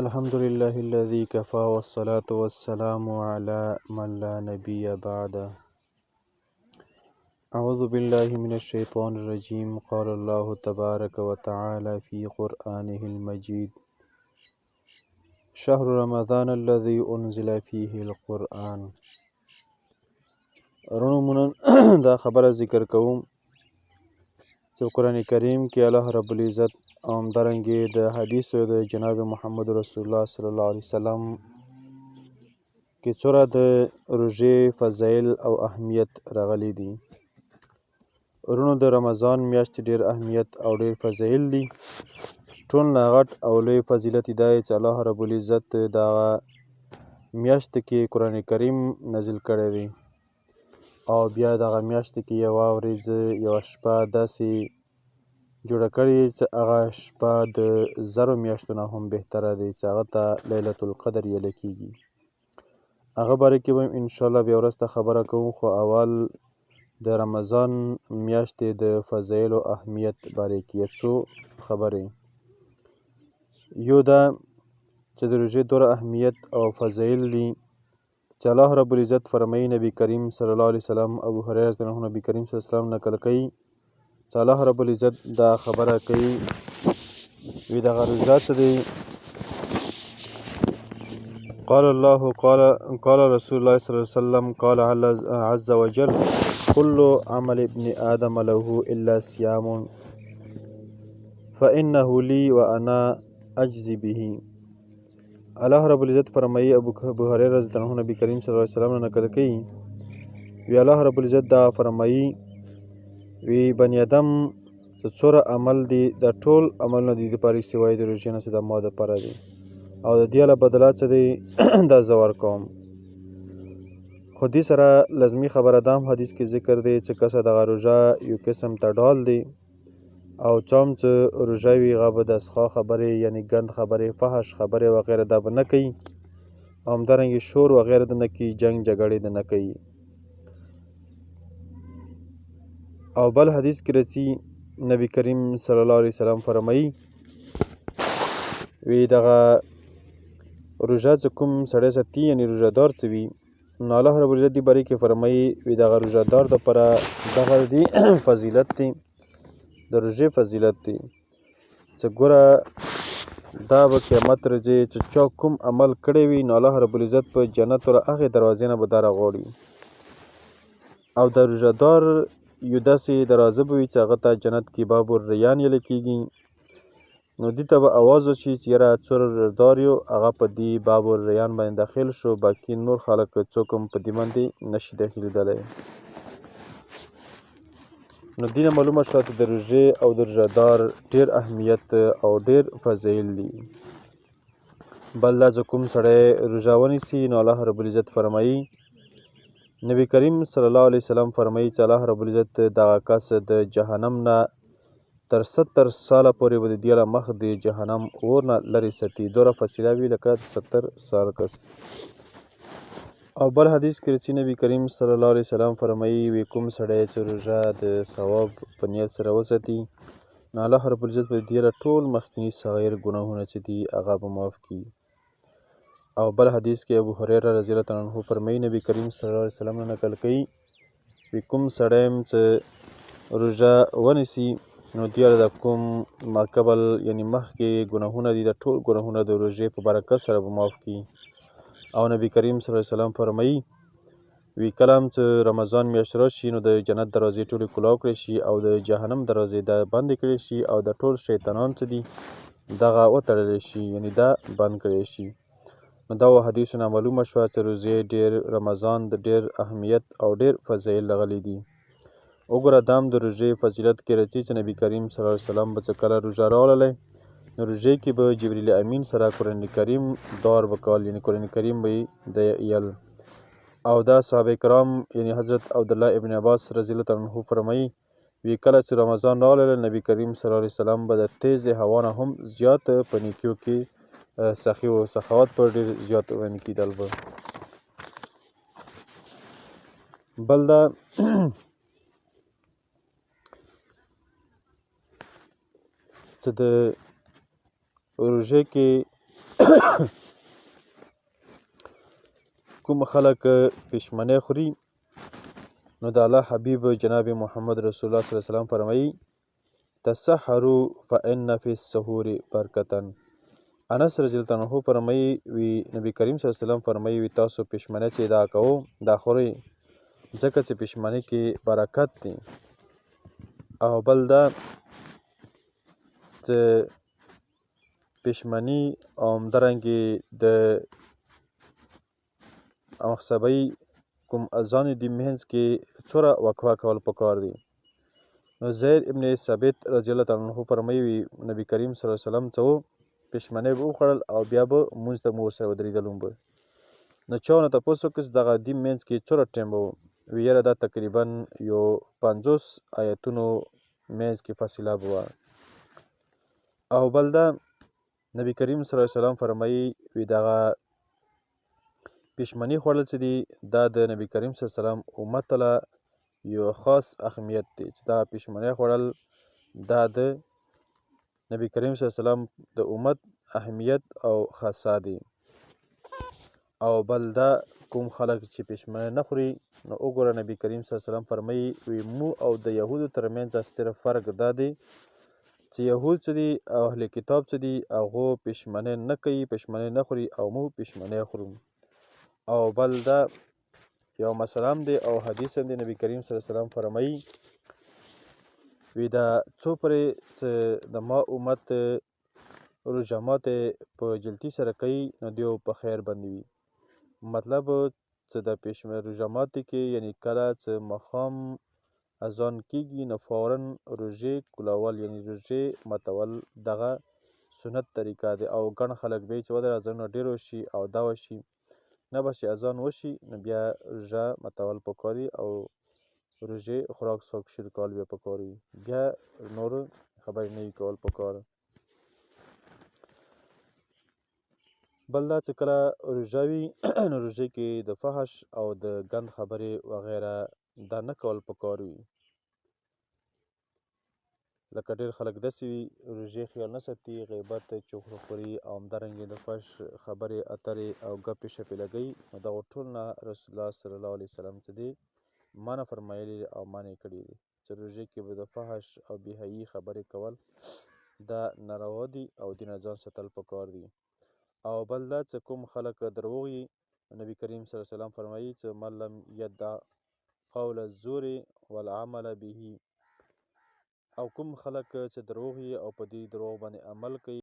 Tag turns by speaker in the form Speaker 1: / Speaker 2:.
Speaker 1: الحمد لله الذي كفى والصلاة والسلام على من لا نبي بعده. أعوذ بالله من الشيطان الرجيم. قال الله تبارك وتعالى في قرآنه المجيد: شهر رمضان الذي أنزل فيه القرآن. رنمنا دا خبر ذکر کوم چې قرآن کریم کې الله رب العزت همدارنګې د حدیثو د جناب محمد رسول الله صلی الله علیه وسلم کې څومره د روژې فضایل او اهمیت راغلي دي. ورونو، د رمضان میاشت ډېر اهمیت او ډېر فضایل دي. ټول نه غټ او لوی فضیلت دا دی چې الله رب العزت دغه میاشت کې قرآن کریم نازل کړی دی، او بیا دغه میاشت کې یوه ورځ یوه شپه داسې جوړه کړې چې هغه شپه د زرو میاشتو نه هم بهتره دی، چې هغه ته لیلة القدر ویل کېږي. هغه باره کې به انشاءالله بیا وروسته خبره کوم، خو اول د رمضان میاشتې د فضایلو اهمیت باره کې څو خبرې. یو دا چې د روژې دومره اهمیت او فضایل دي چې الله رب العزت فرمایي، نبی کریم صلی الله علیه وسلم ابو هریره رضی الله عنه نبی کریم صلی الله علیه وسلم نقل کوي چې الله رب العزت دا خبره کوي، وی دغه روژه څه دی؟ قال رسول الله صلی الله علیه وسلم قال عز وجل كل عمل ابن آدم له إلا صيام فإنه لي وأنا أجزي به. الله رب العزت فرمایي، ابو هریره رضی الله عنه نبی کریم صلی الله علیه وسلم نقل کوي، وی الله رب العزت دا فرمایي، وی بنی آدم چې څومره عمل دی دا ټول عملونه دي دپاره سوای د روژې نه چې د ما دپاره دی، او د دې له بدله څه دی دا زه ورکوم. خو دې سره لازمي خبره دا هم حدیث کې ذکر دی چې کسه دغه روژه یو قسم ته ډال دی، او چا هم چې روژه وي هغه به د اسخا خبرې یعنې ګند خبرې، فحش خبرې وغیره دا به نه کوي، او همدارنګې شور وغیره د نه کوي، جنګ جګړې د نه کوي. او بل حدیث کې راځي، نبی کریم صلی الله علیه وسلم فرمایي، وی دغه روژه چې کوم سړی ساتي یعنې روژه دار څه وي، نو الله رب العزت دې باره کې فرمایي، وی دغه روژه دار دپاره دغه دی فضیلت دی، د روژې فضیلت دی چې ګوره دا به قیامت ورځې چې چا کوم عمل کړی وي، نو الله رب العزت په جنت ور هغې دروازې نه به دا راغواړي، او د روژه دار یو داسې دروازه به وي چې هغه ته جنت کې باب الریان ویل کېږي. نو دې ته به اواز وشي چې یاره څومره روژهدار یو، هغه په دې باب الریان باندې داخل شو، باقي نور خلک څوک هم په دې باندې نشي داخلېدلی. نو دې نه معلومه شوه چې د روژې او د روژهدار ډېر اهمیت او ډېر فضایل دي. بل دا چې کوم سړی روژه ونیسي، نو الله رب العزت فرمایي، نبی کریم صلی الله علیه وسلم فرمایي چې الله رب العزت دغه کس د جهنم نه تر 70 ساله پورې به د دې له مخ د جهنم اور نه لرې ساتي. دومره فاصله وي لکه 70 سال کس. او بل حدیث کې چې نبی کریم صلی الله علیه وسلم فرمایي، وی کوم سړی چې روژه د ثواب په نیت سره وساتي، نو الله رب العزت به د دې له ټول مخکیني صغیر ګناهونه چې دي هغه به معاف کړي. او بل حدیث کې ابو هریره رضی الله عنه فرمایي، نبی کریم صلی الله علیه وسلم نقل کوي، وی کوم سړی چې روژه ونیسي، نو دې د کوم ماقبل یعنې مخکې ګناهونه دي، د ټول ګناهونه د روژې په برکت سره به معاف کړي. او نبی کریم صلی الله علیه وسلم فرمایي، وی کله هم چې رمضان میاشت راشي، نو د جنت دروازې ټولې کلاو کړی شي، او د جهنم دروازې دا بندې کړی شي، او د ټول شیطانان څه دي دغه وتړلی شي، یعنې دا بند کړی شي. نو دا حدیثو نه معلومه شوه چې روژې ډېر رمضان د ډېر اهمیت او ډېر فضایل راغلي دي. وګوره دا هم د روژې فضیلت کې راځي چې نبی کریم صلی الله علیه وسلم به چې کله روژه راوړلی، نو روژې کې به جبریل امین سره قرآن کریم دور به کول، یعنې قرآن کریم به یې ویل. او دا صحابه کرام یعنې حضرت عبدالله ابن عباس رضی الله عنه فرمایي، وی کله چې رمضان راغلی، نبی کریم صلی الله علیه وسلم به د تیزې هوا نه هم زیات په نیکیو کې سخي و، سخاوت پر ډېر زیات باندې کېدل به. بل دا چې د روژې کې کوم خلک پښمنۍ خوري نو د الله حبیب جناب محمد رسول الله صلی الله علیه وسلم فرمایي تسحروا فإن فی السحور برکتا. انس رضی الله عنه فرمایي وی نبی کریم صلی الله علیه وسلم فرمایي وی تاسو پښمنۍ چې دا کوو دا خورئ ځکه چې پښمنۍ کې برکت دی. او بل دا چې پښمنۍ او همدارنګې د مخصبۍ کوم اذان دی منځ کې څوره وقفه کول پکار دی. نو زید ابن ثابت رضی الله تعالی عنه فرمایي نبی کریم صلی الله علیه وسلم څه پښمنۍ به وخوړل او بیا به مونځ ته مو ورسره ودرېدلو به. نو چا ونه تپوس وکړ دغه دی منځ کې څوره ټایم به وي یاره دا تقریبا یو 50 آیتونو منځ کې فاصله به وه. او بل دا نبی کریم صلی الله علیه وسلم فرمایي وی دغه پښمنۍ خوړل چې دي دا د نبی کریم صلی الله علیه وسلم امت له یو خاص اهمیت دی چې دا پښمنۍ خوړل دا د نبی کریم صلی الله علیه وسلم د امت اهمیت او خاصه دی. او بل دا کوم خلک چې پښمنۍ نه خوري نو وګوره نبی کریم صلی الله علیه وسلم فرمایي وی مو او د یهودو ترمنځ صرف فرق دا دی چې یهود څه دي او اهل کتاب څه دي هغه پښمنۍ نه کوي پښمنۍ نه خوري او مو پښمنۍ خورو. او بل دا یو مسلم دی او حدیث هم دی نبی کریم صلی الله علیه وسلم فرمایي وی دا څو پرې چې د ما امت روژه ماتې په جلدي سره کوي نو دیو په خیر باندې وي. مطلب چې د روژه ماتې کې یعنی کله چې ماښام اذان کیږي نو فورا روژې کولول یعنی روژې ماتول دغه سنت طریقه دی. او ګڼ خلک به چې ودر اذانونه ډېر وشي او دا وشي نه به چې اذان وشي نو بیا روژه ماتول پکار دي او روژې خوراک څښاک شروع کول بیا پکار وي بیا نور خبرې نه وي کول پکار. بل دا چې کله روژه وي نو روژې کې د فحش او د ګند خبرې وغیره دا نه کول پکار وي. لکه ډېر خلک داسې وي روژې خیال نه ساتي غیبت چغلخوري او همدارنګې د فحش خبرې اترې او ګپې شپې لګوي نو دغو ټول نه رسول الله صلی الله علیه وسلم چې دی منع فرمایلی او منع کړي دي چې روژې کې به د فحش او بېحیایي خبرې کول دا ناروا دي او دې نه ځان ساتل پکار دي. او بل دا چې کوم خلک دروغ وي نبی کریم صلی الله علیه وسلم فرمایي چې من لم یدع قول الزور والعمل به او کوم خلک چې دروغ وي او په دې دروغ باندې عمل کوي